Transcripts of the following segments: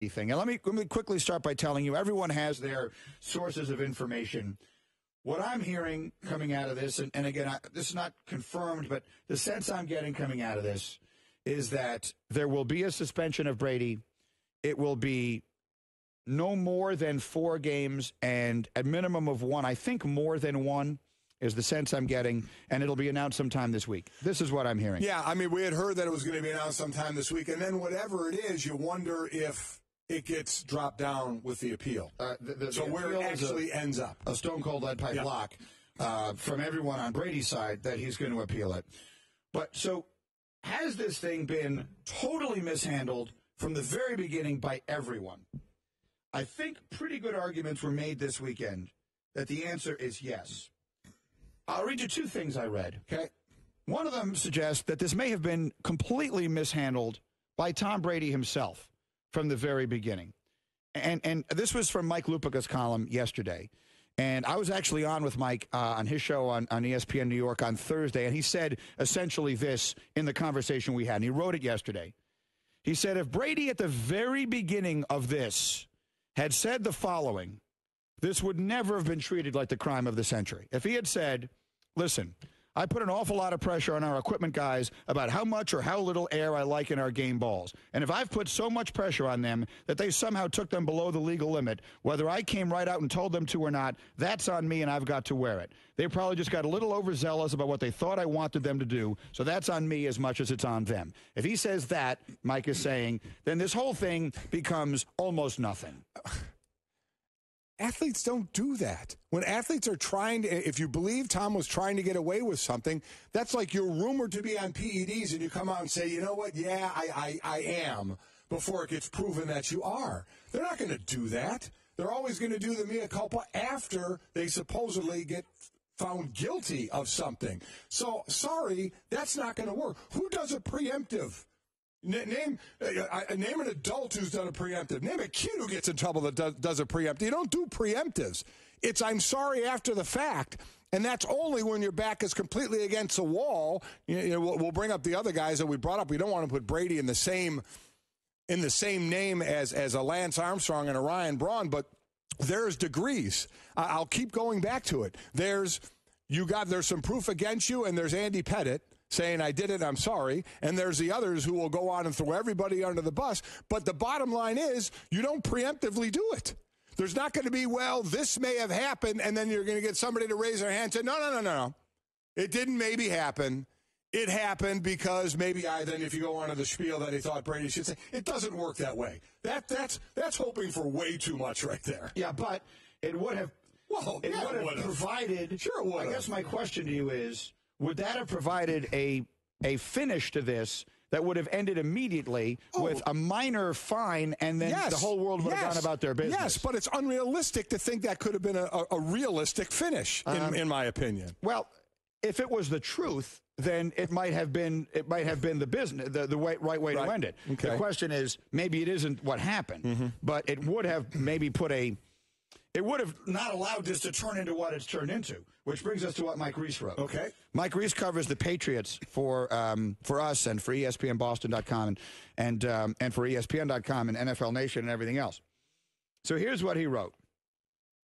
thing. And let me quickly start by telling you, everyone has their sources of information. What I'm hearing coming out of this, and again, this is not confirmed, but the sense I'm getting coming out of this is that there will be a suspension of Brady. It will be no more than 4 games and a minimum of 1. I think more than 1 is the sense I'm getting, and it'll be announced sometime this week. This is what I'm hearing. Yeah, I mean, we had heard that it was going to be announced sometime this week, and then whatever it is, you wonder if it gets dropped down with the appeal. So where it actually ends up. A stone-cold lead pipe lock from everyone on Brady's side that he's going to appeal it. But so has this thing been totally mishandled from the very beginning by everyone? I think pretty good arguments were made this weekend that the answer is yes. I'll read you 2 things I read, okay? One of them suggests that this may have been completely mishandled by Tom Brady himself from the very beginning. And this was from Mike Lupica's column yesterday. And I was actually on with Mike on his show on ESPN New York on Thursday, and he said essentially this in the conversation we had, and he wrote it yesterday. He said, if Brady at the very beginning of this had said the following, this would never have been treated like the crime of the century. If he had said, listen, I put an awful lot of pressure on our equipment guys about how much or how little air I like in our game balls. And if I've put so much pressure on them that they somehow took them below the legal limit, whether I came right out and told them to or not, that's on me and I've got to wear it. They probably just got a little overzealous about what they thought I wanted them to do, so that's on me as much as it's on them. If he says that, Mike is saying, then this whole thing becomes almost nothing. Athletes don't do that. When athletes are trying to, if you believe Tom was trying to get away with something, that's like you're rumored to be on PEDs and you come out and say, you know what, yeah, I am, before it gets proven that you are. They're not going to do that. They're always going to do the mea culpa after they supposedly get found guilty of something. So, sorry, that's not going to work. Who does a preemptive? Name an adult who's done a preemptive. Name a kid who gets in trouble that does a preemptive. You don't do preemptives. It's I'm sorry after the fact, and that's only when your back is completely against the wall. You know, we'll bring up the other guys that we brought up. We don't want to put Brady in the same name as a Lance Armstrong and a Ryan Braun, but there's degrees. I'll keep going back to it. There's some proof against you, and there's Andy Pettit saying, I did it, I'm sorry. And there's the others who will go on and throw everybody under the bus. But the bottom line is, you don't preemptively do it. There's not going to be, well, this may have happened, and then you're going to get somebody to raise their hand and say, no. It didn't maybe happen. It happened because maybe then if you go on to the spiel that he thought Brady should say, it doesn't work that way. That's hoping for way too much right there. Yeah, but it would have, it would have provided. Sure it would have. I guess my question to you is, would that have provided a finish to this that would have ended immediately with a minor fine, and then the whole world would have gone about their business? Yes, but it's unrealistic to think that could have been a realistic finish, in my opinion. Well, if it was the truth, then it might have been the business, the right way to end it. Okay. The question is, maybe it isn't what happened, but it would have maybe it would have not allowed this to turn into what it's turned into, which brings us to what Mike Reese wrote. Okay. Mike Reese covers the Patriots for us and for ESPNBoston.com and for ESPN.com and NFL Nation and everything else. So here's what he wrote.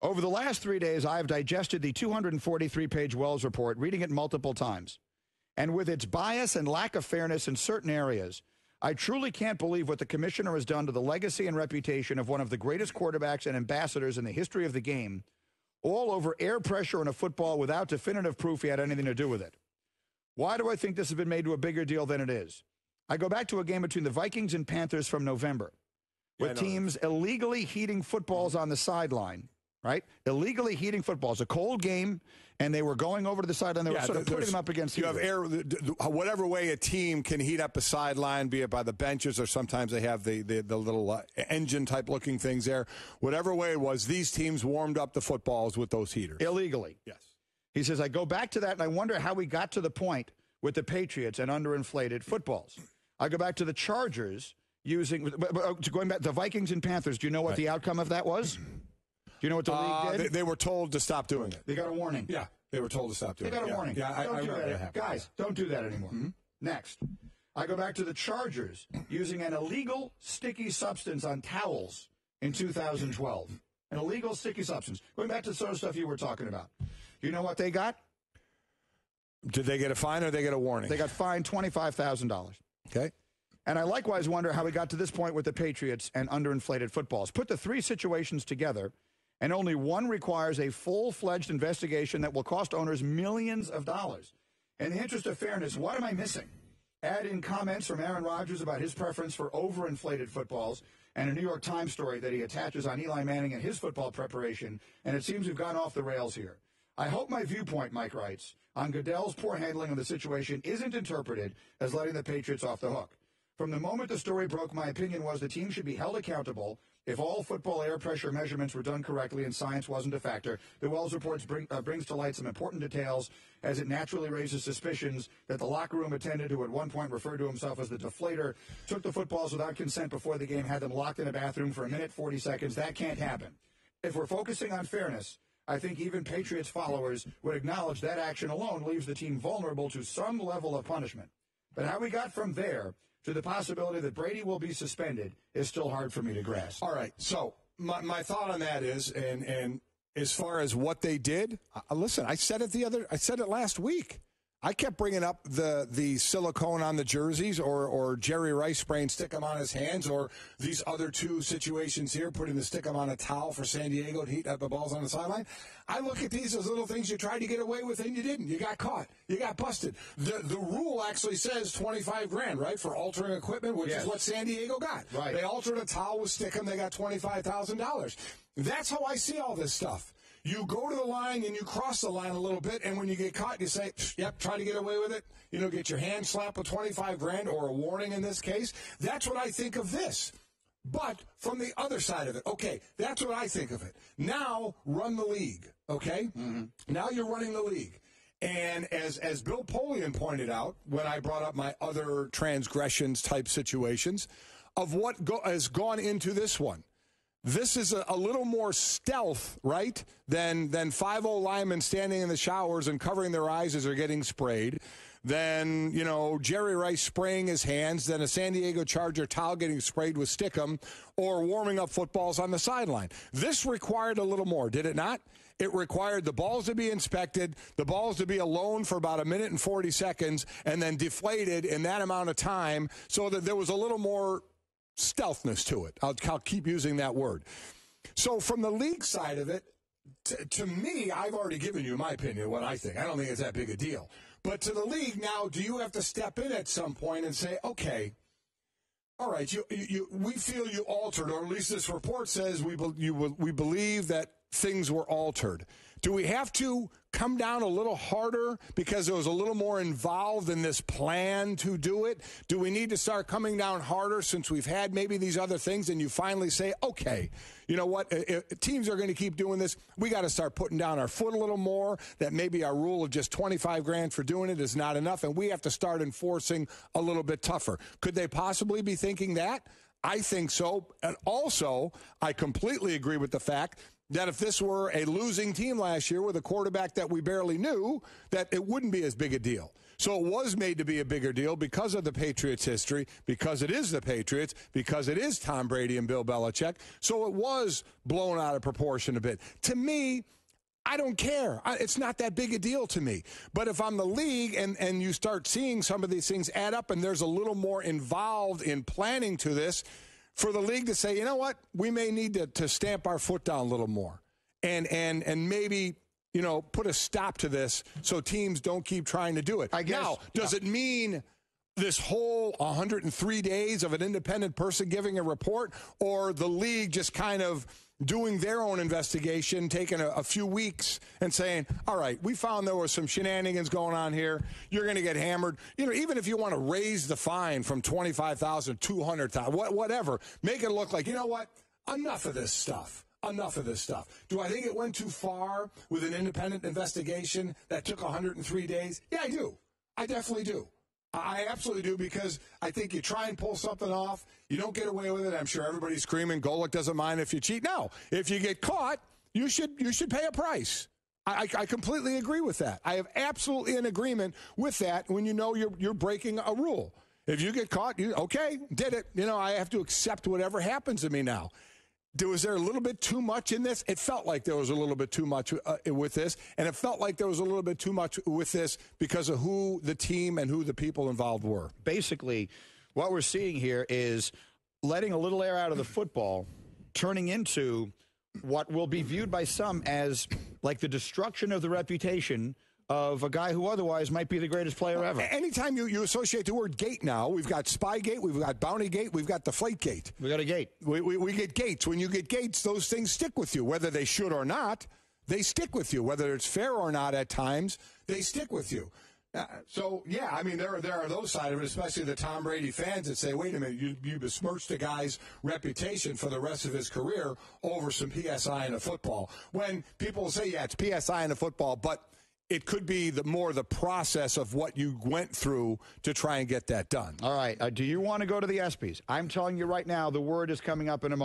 Over the last 3 days, I have digested the 243-page Wells report, reading it multiple times. And with its bias and lack of fairness in certain areas, I truly can't believe what the commissioner has done to the legacy and reputation of one of the greatest quarterbacks and ambassadors in the history of the game, all over air pressure in a football without definitive proof he had anything to do with it. Why do I think this has been made to a bigger deal than it is? I go back to a game between the Vikings and Panthers from November, with teams illegally heating footballs on the sideline, right? Illegally heating footballs. A cold game, and they were going over to the sideline. They were sort of putting them up against you. You have air, whatever way a team can heat up a sideline, be it by the benches or sometimes they have the little engine-type looking things there. Whatever way it was, these teams warmed up the footballs with those heaters. Illegally. Yes. He says, I go back to that, and I wonder how we got to the point with the Patriots and underinflated footballs. I go back to the Chargers going back to the Vikings and Panthers. Do you know what the outcome of that was? Do you know what the league did? They were told to stop doing it. They got a warning. Yeah, they were told to stop doing it. They got a warning. Yeah, I remember that. Guys, don't do that anymore. Next. I go back to the Chargers using an illegal sticky substance on towels in 2012. An illegal sticky substance. Going back to the sort of stuff you were talking about. You know what they got? Did they get a fine or did they get a warning? They got fined $25,000. Okay. And I likewise wonder how we got to this point with the Patriots and underinflated footballs. Put the three situations together, and only one requires a full-fledged investigation that will cost owners millions of dollars. In the interest of fairness, what am I missing? Add in comments from Aaron Rodgers about his preference for overinflated footballs and a New York Times story that he attaches on Eli Manning and his football preparation, and it seems we've gone off the rails here. I hope my viewpoint, Mike writes, on Goodell's poor handling of the situation isn't interpreted as letting the Patriots off the hook. From the moment the story broke, my opinion was the team should be held accountable if all football air pressure measurements were done correctly and science wasn't a factor. The Wells report brings to light some important details as it naturally raises suspicions that the locker room attendant, who at one point referred to himself as the deflator, took the footballs without consent before the game, had them locked in a bathroom for a minute 40 seconds. That can't happen. If we're focusing on fairness, I think even Patriots followers would acknowledge that action alone leaves the team vulnerable to some level of punishment. But how we got from there to the possibility that Brady will be suspended is still hard for me to grasp. All right, so my thought on that is, and as far as what they did, listen, I said it last week. I kept bringing up the silicone on the jerseys or Jerry Rice spraying stick-em on his hands, or these other two situations here, putting the stick-em on a towel for San Diego to heat up the balls on the sideline. I look at these as little things you tried to get away with and you didn't. You got caught. You got busted. The rule actually says $25,000, right, for altering equipment, which is what San Diego got. Right. They altered a towel with stick-em. They got $25,000. That's how I see all this stuff. You go to the line and you cross the line a little bit, and when you get caught, you say, yep, try to get away with it. You know, get your hand slapped with $25,000 or a warning in this case. That's what I think of this. But from the other side of it, okay, that's what I think of it. Now run the league, okay? Mm-hmm. Now you're running the league. And as Bill Polian pointed out when I brought up my other transgressions type situations of what has gone into this one. This is a little more stealth, right, than 5-0 linemen standing in the showers and covering their eyes as they're getting sprayed, than, you know, Jerry Rice spraying his hands, than a San Diego Charger towel getting sprayed with stickum, or warming up footballs on the sideline. This required a little more, did it not? It required the balls to be inspected, the balls to be alone for about a minute and 40 seconds, and then deflated in that amount of time so that there was a little more stealthness to it. I'll keep using that word. So from the league side of it, to me, I've already given you my opinion, what I think. I don't think it's that big a deal. But to the league now, do you have to step in at some point and say, okay, all right, we feel you altered, or at least this report says we believe that things were altered. Do we have to come down a little harder because there was a little more involved in this plan to do it? Do we need to start coming down harder since we've had maybe these other things, and you finally say, okay, you know what, if teams are going to keep doing this, we got to start putting down our foot a little more, that maybe our rule of just $25,000 for doing it is not enough, and we have to start enforcing a little bit tougher. Could they possibly be thinking that? I think so. And also, I completely agree with the fact that if this were a losing team last year with a quarterback that we barely knew, that it wouldn't be as big a deal. So it was made to be a bigger deal because of the Patriots' history, because it is the Patriots, because it is Tom Brady and Bill Belichick. So it was blown out of proportion a bit. To me, I don't care. It's not that big a deal to me. But if I'm the league and you start seeing some of these things add up and there's a little more involved in planning to this, for the league to say, you know what, we may need to stamp our foot down a little more and maybe, you know, put a stop to this so teams don't keep trying to do it. I guess, now, does it mean this whole 103 days of an independent person giving a report, or the league just kind of doing their own investigation, taking a few weeks and saying, all right, we found there was some shenanigans going on here. You're going to get hammered. You know, even if you want to raise the fine from $25,000 to $200,000, whatever, make it look like, you know what, enough of this stuff. Enough of this stuff. Do I think it went too far with an independent investigation that took 103 days? Yeah, I do. I definitely do. I absolutely do, because I think you try and pull something off, you don't get away with it. I'm sure everybody's screaming, Golic doesn't mind if you cheat. No, if you get caught, you should pay a price. I completely agree with that. I have absolutely an agreement with that when you know you're breaking a rule. If you get caught, okay, did it. I have to accept whatever happens to me now. Was there a little bit too much in this? It felt like there was a little bit too much with this, and it felt like there was a little bit too much with this because of who the team and who the people involved were. Basically, what we're seeing here is letting a little air out of the football, turning into what will be viewed by some as like the destruction of the reputation of a guy who otherwise might be the greatest player ever. Anytime you associate the word gate now, we've got Spygate, we've got Bountygate, we've got Deflategate. We got a gate. We get gates. When you get gates, those things stick with you. Whether they should or not, they stick with you. Whether it's fair or not at times, they stick with you. Yeah, I mean, there are those side of it, especially the Tom Brady fans that say, wait a minute, you besmirched the guy's reputation for the rest of his career over some PSI in a football. When people say, yeah, it's PSI in a football, but it could be more the process of what you went through to try and get that done. All right. Do you want to go to the ESPYs? I'm telling you right now, the word is coming up in a moment.